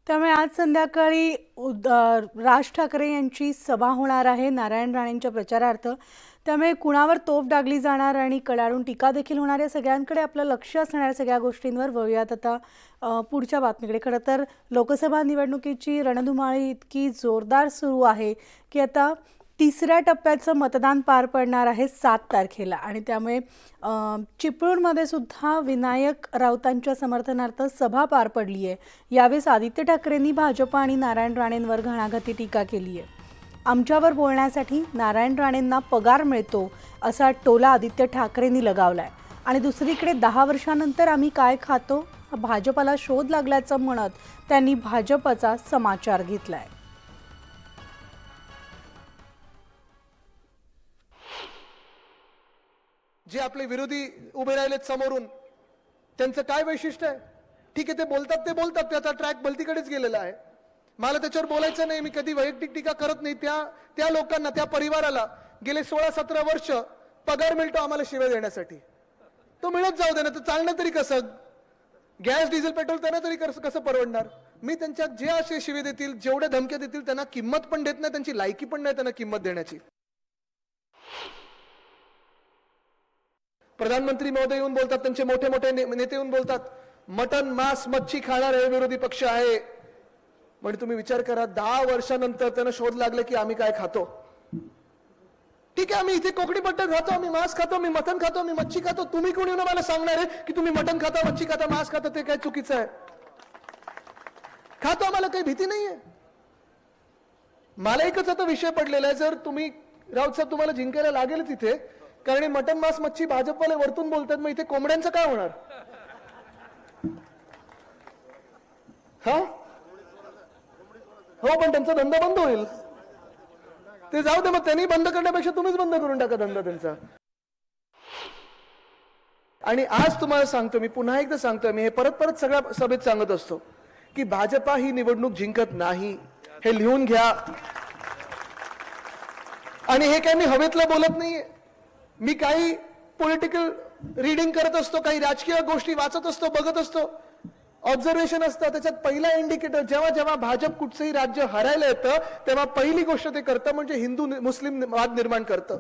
त्यामुळे आज संध्याकाळी राज ठाकरे यांची सभा होणार आहे नारायण राणेंच्या प्रचारार्थ। त्यामुळे कुणावर तोफ डागली जाणार आणि कडाडून टीका देखील होणार आहे। सगळ्यांकडे आपलं लक्ष असणार सगळ्या गोष्टींवर। वळूयात आता पुढच्या बातमीकडे। खरं तर लोकसभा निवडणुकीची रणधुमाळी इतकी जोरदार सुरू आहे की आता तिसऱ्या टप्प्याचं मतदान पार पडणार आहे 7 तारखेला आणि त्यामुळे चिपळूणमध्ये सुद्धा विनायक राऊतांच्या समर्थनार्थ सभा पार पडली आहे। यावेळी आदित्य ठाकरेंनी भाजप आणि नारायण राणेंवर घणाघाती टीका केली आहे। आमच्यावर बोलण्यासाठी नारायण राणेंना पगार मिळतो असा टोला आदित्य ठाकरेंनी लगावलाय आणि दुसरीकडे 10 वर्षांनंतर आम्ही काय खातो भाजपला शोध लागल्याचं म्हणत त्यांनी भाजपचा समाचार घेतलाय। जे आपले विरोधी उभे राहिलेत समोरून त्यांचं काय वैशिष्ट्य आहे? ठीक आहे, ते बोलतात त्याचा ट्रॅक भलतीकडेच गेलेला आहे। मला त्याच्यावर बोलायचं नाही, मी कधी वैयक्तिक टीका करत नाही। त्या लोकांना त्या परिवाराला गेले 16-17 वर्ष पगार मिळतो आम्हाला शिव्या देण्यासाठी। तो मिळत जाऊ दे ना, तर चालणं तरी कसं? गॅस डिझेल पेट्रोल त्यांना तरी कसं परवडणार? मी त्यांच्या जे असे शिवे देतील जेवढे धमक्या देतील त्यांना किंमत पण देत नाही, त्यांची लायकी पण नाही त्यांना किंमत देण्याची। प्रधानमंत्री महोदय येऊन बोलतात, त्यांचे मोठे मोठे नेते येऊन बोलतात मटन मांस मच्छी खाणार हे विरोधी पक्ष आहे। म्हणजे तुम्ही विचार करा 10 वर्षानंतर त्यांना शोध लागले की आम्ही काय खातो। ठीक आहे, आम्ही इथे कोकणी मटण खातो, आम्ही मांस खातो, मी मटण खातो, मी मच्छी खातो। तुम्ही कोणी येऊन मला सांगणार आहे की तुम्ही मटण खाता मच्छी खाता मांस खाता ते काय चुकीचं आहे? खातो, आम्हाला काही भीती नाहीये। मला एकच आता विषय पडलेला आहे, जर तुम्ही राऊत साहेब तुम्हाला जिंकायला लागेल तिथे, कारण मटन मांस मच्छी भाजपवाले वरतून बोलतात, मग इथे कोंबड्यांचं काय होणार? हा हो, पण त्यांचा धंदा बंद होईल। ते जाऊ दे, मग त्यांनी बंद करण्यापेक्षा तुम्हीच बंद करून टाका धंदा त्यांचा। आणि आज तुम्हाला सांगतो, मी पुन्हा एकदा सांगतो, मी हे परत परत सगळ्या सभेत सांगत असतो की भाजपा ही निवडणूक जिंकत नाही, हे लिहून घ्या। आणि हे काय मी हवेतलं बोलत नाहीये, मी काही पॉलिटिकल रीडिंग करत असतो, काही राजकीय गोष्टी वाचत असतो, बघत असतो, ऑब्झर्वेशन असतं। त्याच्यात पहिला इंडिकेटर जेव्हा जेव्हा भाजप कुठचंही राज्य हरायला येतं तेव्हा पहिली गोष्ट ते करतं म्हणजे हिंदू मुस्लिम वाद निर्माण करतं।